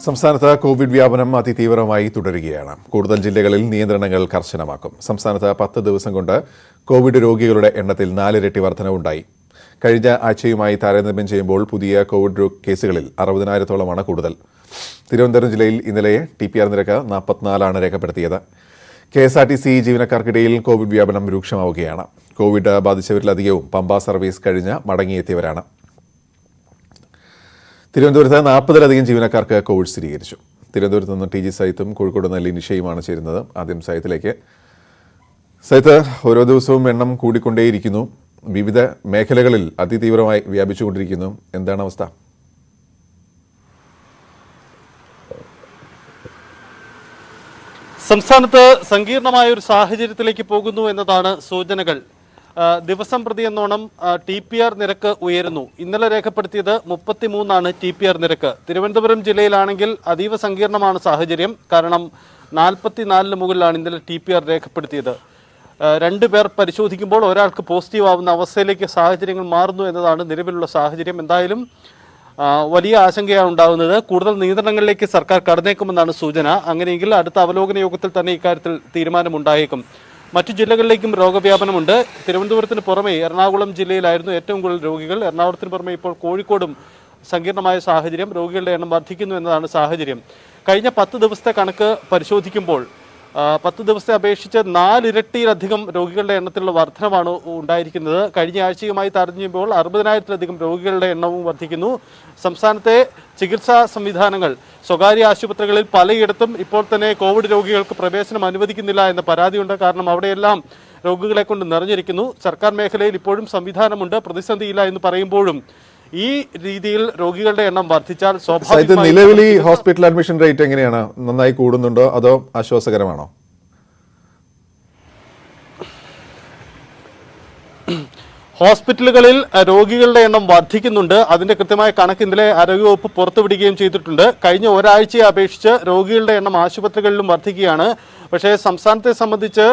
സംസ്ഥാനത്ത് കോവിഡ് വ്യാപനം അതിതീവ്രമായി തുടരുകയാണ്. കൂടുതൽ ജില്ലകളിൽ നിയന്ത്രണങ്ങൾ കർശനമാക്കും. സംസ്ഥാനത്ത് 10 ദിവസം കൊണ്ട് കോവിഡ് രോഗികളുടെ എണ്ണത്തിൽ 4 ഇരട്ടി വർധനവുണ്ടായി. കഴിഞ്ഞ ആഴ്ചയുമായി താരതമ്യം ചെയ്യുമ്പോൾ പുതിയ കോവിഡ് കേസുകളിൽ 60,000-ഓളമാണ് കൂടുതൽ. തിരുവനന്തപുരം ജില്ലയിൽ ഇന്നലെ TPR നിരക്ക് 44 രേഖപ്പെടുത്തിയത്. KSRTC ജീവനക്കാർക്കിടയിൽ കോവിഡ് വ്യാപനം രൂക്ഷമാവുകയാണ്. കോവിഡ് ബാധിച്ചവരിലധികവും പമ്പ സർവീസ് കഴിഞ്ഞ് മടങ്ങിയെത്തിയവരാണ്. തിരുവനന്തപുരത്ത് 40-ലധികം ജീവനക്കാർക്ക് കോവിഡ് സ്ഥിരീകരിച്ചു. തിരുവനന്തപുരത്ത് നിന്ന് TG സൈത്തും കോഴിക്കോട് നിന്ന് ലിനിഷയുമാണ് ചേരുന്നത്. ആദ്യം സൈത്തിലേക്ക്. സൈത്ത്, ഓരോ ദിവസവും എണ്ണം കൂടിക്കൊണ്ടേയിരിക്കുന്നു. വിവിധ മേഖലകളിൽ അതിതീവ്രമായി വ്യാപിച്ചുകൊണ്ടിരിക്കുന്നു. എന്താണ് അവസ്ഥ? സംസ്ഥാനത്ത് സങ്കീർണമായ ഒരു സാഹചര്യത്തിലേക്ക് പോകുന്നു എന്നതാണ് സൂചനകൾ. ദിവസം പ്രതി എന്നോണം TPR നിരക്ക് ഉയരുന്നു. ഇന്നലെ രേഖപ്പെടുത്തിയത് 33 TPR നിരക്ക്. തിരുവനന്തപുരം ജില്ലയിലാണെങ്കിൽ അതീവ സങ്കീർണമാണ് സാഹചര്യം. കാരണം 44 മുകളിലാണ് ഇന്നലെ TPR രേഖപ്പെടുത്തിയത്. 2 പേർ പരിശോധിക്കുമ്പോൾ ഒരാൾക്ക് പോസിറ്റീവ് ആവുന്ന അവസ്ഥയിലേക്ക് സാഹചര്യങ്ങൾ മാറുന്നു എന്നതാണ് നിലവിലുള്ള സാഹചര്യം. എന്തായാലും വലിയ ആശങ്കയാണ് ഉണ്ടാകുന്നത്. കൂടുതൽ നിയന്ത്രണങ്ങളിലേക്ക് സർക്കാർ കടന്നേക്കുമെന്നാണ് സൂചന. അങ്ങനെയെങ്കിൽ അടുത്ത അവലോകന യോഗത്തിൽ തന്നെ ഇക്കാര്യത്തിൽ തീരുമാനമുണ്ടായേക്കും. മറ്റു ജില്ലകളിലേക്കും രോഗവ്യാപനമുണ്ട്. തിരുവനന്തപുരത്തിന് പുറമെ എറണാകുളം ജില്ലയിലായിരുന്നു ഏറ്റവും കൂടുതൽ രോഗികൾ. എറണാകുളത്തിന് പുറമെ ഇപ്പോൾ കോഴിക്കോടും സങ്കീർണമായ സാഹചര്യം. രോഗികളുടെ എണ്ണം വർദ്ധിക്കുന്നു എന്നതാണ് സാഹചര്യം. കഴിഞ്ഞ 10 ദിവസത്തെ കണക്ക് പരിശോധിക്കുമ്പോൾ 10 ദിവസത്തെ അപേക്ഷിച്ച് 4 ഇരട്ടിയിലധികം രോഗികളുടെ എണ്ണത്തിലുള്ള വർധനമാണ് ഉണ്ടായിരിക്കുന്നത്. കഴിഞ്ഞ ആഴ്ചയുമായി താരതമ്യം 60,000-ലധികം രോഗികളുടെ എണ്ണവും വർദ്ധിക്കുന്നു. സംസ്ഥാനത്തെ ചികിത്സാ സംവിധാനങ്ങൾ സ്വകാര്യ ആശുപത്രികളിൽ പലയിടത്തും ഇപ്പോൾ തന്നെ കോവിഡ് രോഗികൾക്ക് പ്രവേശനം അനുവദിക്കുന്നില്ല എന്ന പരാതിയുണ്ട്. കാരണം അവിടെയെല്ലാം രോഗികളെ കൊണ്ട് നിറഞ്ഞിരിക്കുന്നു. സർക്കാർ മേഖലയിൽ ഇപ്പോഴും സംവിധാനമുണ്ട്, പ്രതിസന്ധിയില്ല എന്ന് പറയുമ്പോഴും ഈ രീതിയിൽ രോഗികളുടെ എണ്ണം വർദ്ധിച്ചാൽ സ്വാഭാവികമായി നിലവിൽ ഈ ഹോസ്പിറ്റൽ അഡ്മിഷൻ റേറ്റ് എങ്ങനെയാണ്? നന്നായി കൂടുന്നുണ്ടോ അതോ ആശ്വാസകരമാണോ? ഹോസ്പിറ്റലുകളിൽ രോഗികളുടെ എണ്ണം വർദ്ധിക്കുന്നുണ്ട്. അതിന്റെ കൃത്യമായ കണക്ക് ഇന്നലെ ആരോഗ്യവകുപ്പ് പുറത്തുവിടുകയും ചെയ്തിട്ടുണ്ട്. കഴിഞ്ഞ ഒരാഴ്ചയെ അപേക്ഷിച്ച് രോഗികളുടെ എണ്ണം ആശുപത്രികളിലും വർദ്ധിക്കുകയാണ്. പക്ഷേ സംസ്ഥാനത്തെ സംബന്ധിച്ച്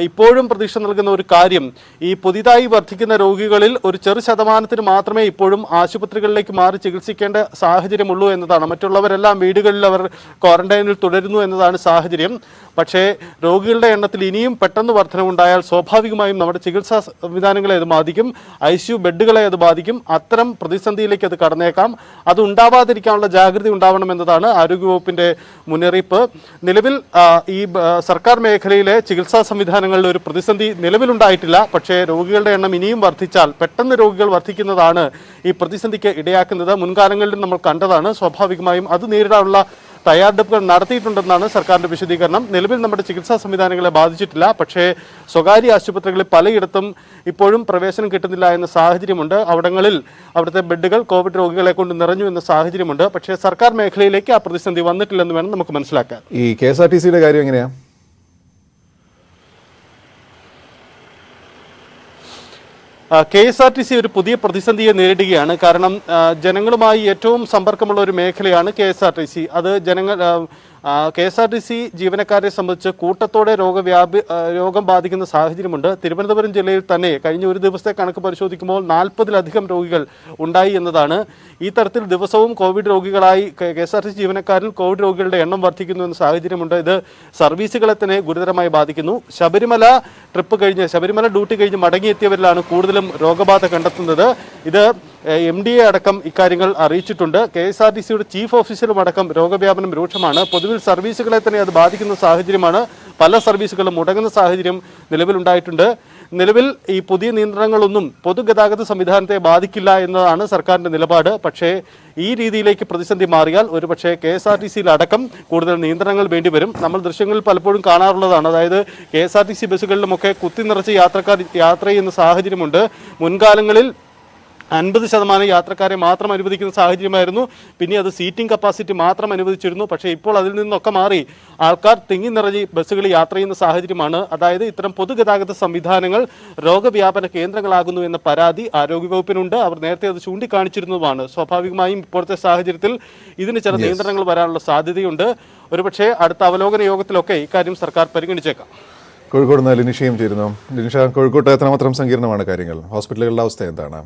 ഇപ്പോഴും പ്രതീക്ഷ നൽകുന്ന ഒരു കാര്യം, ഈ പുതിയതായി വർദ്ധിക്കുന്ന രോഗികളിൽ ഒരു ചെറു ശതമാനത്തിന് മാത്രമേ ഇപ്പോഴും ആശുപത്രികളിലേക്ക് മാറി ചികിത്സിക്കേണ്ട സാഹചര്യമുള്ളൂ എന്നതാണ്. മറ്റുള്ളവരെല്ലാം വീടുകളിൽ അവർ ക്വാറന്റൈനിൽ തുടരുന്നു എന്നതാണ് സാഹചര്യം. പക്ഷേ രോഗികളുടെ എണ്ണത്തിൽ ഇനിയും പെട്ടെന്ന് വർധനവുണ്ടായാൽ സ്വാഭാവികമായും നമ്മുടെ ചികിത്സാ സംവിധാനങ്ങളെ അത് ബാധിക്കും, ICU ബെഡുകളെ അത് ബാധിക്കും. അത്തരം പ്രതിസന്ധിയിലേക്ക് അത് കടന്നേക്കാം. അത് ഉണ്ടാവാതിരിക്കാനുള്ള ജാഗ്രത ഉണ്ടാവണമെന്നതാണ് ആരോഗ്യവകുപ്പിന്റെ മുന്നറിയിപ്പ്. നിലവിൽ ഈ സർക്കാർ മേഖലയിലെ ചികിത്സാ സംവിധാനങ്ങളിൽ ഒരു പ്രതിസന്ധി നിലവിലുണ്ടായിട്ടില്ല. പക്ഷേ രോഗികളുടെ എണ്ണം ഇനിയും വർദ്ധിച്ചാൽ, പെട്ടെന്ന് രോഗികൾ വർദ്ധിക്കുന്നതാണ് ഈ പ്രതിസന്ധിക്ക് ഇടയാക്കുന്നത്. മുൻകാലങ്ങളിലും നമ്മൾ കണ്ടതാണ്. സ്വാഭാവികമായും അത് നേരിടാനുള്ള തയ്യാറെടുപ്പുകൾ നടത്തിയിട്ടുണ്ടെന്നാണ് സർക്കാരിന്റെ വിശദീകരണം. നിലവിൽ നമ്മുടെ ചികിത്സാ സംവിധാനങ്ങളെ ബാധിച്ചിട്ടില്ല. പക്ഷേ സ്വകാര്യ ആശുപത്രികളിൽ പലയിടത്തും ഇപ്പോഴും പ്രവേശനം കിട്ടുന്നില്ല എന്ന സാഹചര്യമുണ്ട്. അവിടങ്ങളിൽ അവിടുത്തെ ബെഡുകൾ കോവിഡ് രോഗികളെ കൊണ്ട് നിറഞ്ഞു എന്ന സാഹചര്യമുണ്ട്. പക്ഷേ സർക്കാർ മേഖലയിലേക്ക് ആ പ്രതിസന്ധി വന്നിട്ടില്ലെന്ന് വേണം നമുക്ക് മനസ്സിലാക്കാൻ. ഈ KSRTCയുടെ കാര്യം എങ്ങനെയാ? KSRTC ഒരു പുതിയ പ്രതിസന്ധിയെ നേരിടുകയാണ്. കാരണം ജനങ്ങളുമായി ഏറ്റവും സമ്പർക്കമുള്ള ഒരു മേഖലയാണ് KSRTC. അത് KSRTC ജീവനക്കാരെ സംബന്ധിച്ച് കൂട്ടത്തോടെ രോഗം ബാധിക്കുന്ന സാഹചര്യമുണ്ട്. തിരുവനന്തപുരം ജില്ലയിൽ തന്നെ കഴിഞ്ഞ ഒരു ദിവസത്തെ കണക്ക് പരിശോധിക്കുമ്പോൾ 40-ലധികം രോഗികൾ ഉണ്ടായി എന്നതാണ്. ഈ തരത്തിൽ ദിവസവും കോവിഡ് രോഗികളായി KSRTC ജീവനക്കാരിൽ കോവിഡ് രോഗികളുടെ എണ്ണം വർദ്ധിക്കുന്നു എന്ന സാഹചര്യമുണ്ട്. ഇത് സർവീസുകളെ തന്നെ ഗുരുതരമായി ബാധിക്കുന്നു. ശബരിമല ഡ്യൂട്ടി കഴിഞ്ഞ് മടങ്ങിയെത്തിയവരിലാണ് കൂടുതലും രോഗബാധ കണ്ടെത്തുന്നത്. ഇത് MDA അടക്കം ഇക്കാര്യങ്ങൾ അറിയിച്ചിട്ടുണ്ട്. KSRTCയുടെ ചീഫ് ഓഫീസറും അടക്കം രോഗവ്യാപനം രൂക്ഷമാണ്. പൊതുവിൽ സർവീസുകളെ തന്നെ അത് ബാധിക്കുന്ന സാഹചര്യമാണ്. പല സർവീസുകളും മുടങ്ങുന്ന സാഹചര്യം നിലവിലുണ്ടായിട്ടുണ്ട്. നിലവിൽ ഈ പുതിയ നിയന്ത്രണങ്ങളൊന്നും പൊതുഗതാഗത സംവിധാനത്തെ ബാധിക്കില്ല എന്നതാണ് സർക്കാരിന്റെ നിലപാട്. പക്ഷേ ഈ രീതിയിലേക്ക് പ്രതിസന്ധി മാറിയാൽ ഒരുപക്ഷെ KSRTCയിൽ അടക്കം കൂടുതൽ നിയന്ത്രണങ്ങൾ വേണ്ടിവരും. നമ്മൾ ദൃശ്യങ്ങളിൽ പലപ്പോഴും കാണാറുള്ളതാണ്. അതായത് KSRTC ബസ്സുകളിലുമൊക്കെ കുത്തി നിറച്ച് യാത്രക്കാർ യാത്ര ചെയ്യുന്ന സാഹചര്യമുണ്ട്. മുൻകാലങ്ങളിൽ 50% യാത്രക്കാരെ മാത്രം അനുവദിക്കുന്ന സാഹചര്യമായിരുന്നു. പിന്നെ അത് സീറ്റിംഗ് കപ്പാസിറ്റി മാത്രം അനുവദിച്ചിരുന്നു. പക്ഷേ ഇപ്പോൾ അതിൽ നിന്നൊക്കെ മാറി ആൾക്കാർ തിങ്ങി നിറഞ്ഞ് ബസ്സുകളിൽ യാത്ര ചെയ്യുന്ന സാഹചര്യമാണ്. അതായത് ഇത്തരം പൊതുഗതാഗത സംവിധാനങ്ങൾ രോഗവ്യാപന കേന്ദ്രങ്ങളാകുന്നു എന്ന പരാതി ആരോഗ്യവകുപ്പിനുണ്ട്. അവർ നേരത്തെ അത് ചൂണ്ടിക്കാണിച്ചിരുന്നതുമാണ്. സ്വാഭാവികമായും ഇപ്പോഴത്തെ സാഹചര്യത്തിൽ ഇതിന് ചില നിയന്ത്രണങ്ങൾ വരാനുള്ള സാധ്യതയുണ്ട്. ഒരുപക്ഷെ അടുത്ത അവലോകന യോഗത്തിലൊക്കെ ഇക്കാര്യം സർക്കാർ പരിഗണിച്ചേക്കാം. കോഴിക്കോട് നിന്ന് ലിനിഷയും ചേരുന്നു. ലിനിഷ, കോഴിക്കോട്ട് എത്രമാത്രം സങ്കീർണമാണ് കാര്യങ്ങൾ? ഹോസ്പിറ്റലുകളുടെ അവസ്ഥ എന്താണ്?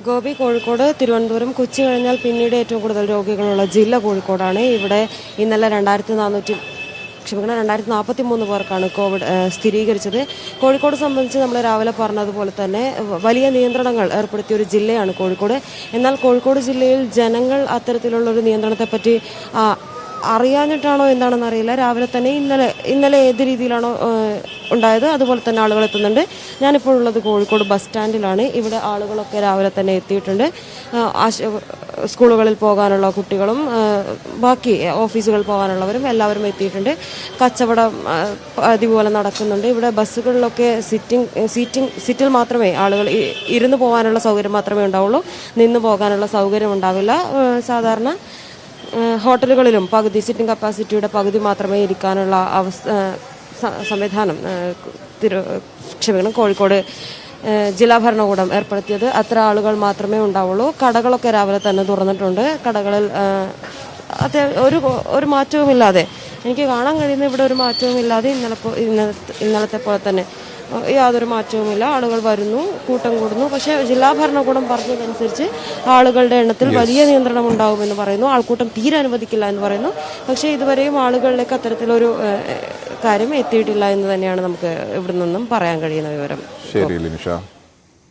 ഗോപി കോഴിക്കോട്, തിരുവനന്തപുരം, കൊച്ചി കഴിഞ്ഞാൽ പിന്നീട് ഏറ്റവും കൂടുതൽ രോഗികളുള്ള ജില്ല കോഴിക്കോടാണ്. ഇവിടെ ഇന്നലെ 2043 പേർക്കാണ് കോവിഡ് സ്ഥിരീകരിച്ചത്. കോഴിക്കോട് സംബന്ധിച്ച് നമ്മൾ രാവിലെ പറഞ്ഞതുപോലെ തന്നെ വലിയ നിയന്ത്രണങ്ങൾ ഏർപ്പെടുത്തിയ ഒരു ജില്ലയാണ് കോഴിക്കോട്. എന്നാൽ കോഴിക്കോട് ജില്ലയിൽ ജനങ്ങൾ അത്തരത്തിലുള്ളൊരു നിയന്ത്രണത്തെപ്പറ്റി അറിയാഞ്ഞിട്ടാണോ എന്താണെന്ന് അറിയില്ല. രാവിലെ തന്നെ ഇന്നലെ ഏത് രീതിയിലാണോ ഉണ്ടായത് അതുപോലെ തന്നെ ആളുകൾ എത്തുന്നുണ്ട്. ഞാനിപ്പോൾ ഉള്ളത് കോഴിക്കോട് ബസ് സ്റ്റാൻഡിലാണ്. ഇവിടെ ആളുകളൊക്കെ രാവിലെ തന്നെ എത്തിയിട്ടുണ്ട്. സ്കൂളുകളിൽ പോകാനുള്ള കുട്ടികളും ബാക്കി ഓഫീസുകളിൽ പോകാനുള്ളവരും എല്ലാവരും എത്തിയിട്ടുണ്ട്. കച്ചവടം അതുപോലെ നടക്കുന്നുണ്ട്. ഇവിടെ ബസ്സുകളിലൊക്കെ സീറ്റിൽ മാത്രമേ ആളുകൾ ഇരുന്ന് പോകാനുള്ള സൗകര്യം മാത്രമേ ഉണ്ടാവുള്ളൂ. നിന്ന് പോകാനുള്ള സൗകര്യം ഉണ്ടാവില്ല. സാധാരണ ഹോട്ടലുകളിലും സിറ്റിംഗ് കപ്പാസിറ്റിയുടെ പകുതി മാത്രമേ ഇരിക്കാനുള്ള സംവിധാനം കോഴിക്കോട് ജില്ലാ ഭരണകൂടം ഏർപ്പെടുത്തിയത്. അത്ര ആളുകൾ മാത്രമേ ഉണ്ടാവുള്ളൂ. കടകളൊക്കെ രാവിലെ തന്നെ തുറന്നിട്ടുണ്ട്. കടകളിൽ ഒരു മാറ്റവുമില്ലാതെ എനിക്ക് കാണാൻ കഴിയുന്ന ഇവിടെ ഒരു മാറ്റവുമില്ലാതെ ഇന്നലത്തെ പോലെ തന്നെ യാതൊരു മാറ്റവുമില്ല. ആളുകൾ വരുന്നു, കൂട്ടം കൂടുന്നു. പക്ഷേ ജില്ലാ ഭരണകൂടം പറഞ്ഞതനുസരിച്ച് ആളുകളുടെ എണ്ണത്തിൽ വലിയ നിയന്ത്രണം ഉണ്ടാകുമെന്ന് പറയുന്നു. ആൾക്കൂട്ടം തീരെ അനുവദിക്കില്ല എന്ന് പറയുന്നു. പക്ഷേ ഇതുവരെയും ആളുകളിലേക്ക് അത്തരത്തിലൊരു കാര്യം എത്തിയിട്ടില്ല എന്ന് തന്നെയാണ് നമുക്ക് ഇവിടെ നിന്നും പറയാൻ കഴിയുന്ന വിവരം. ശരി ലിനിഷ.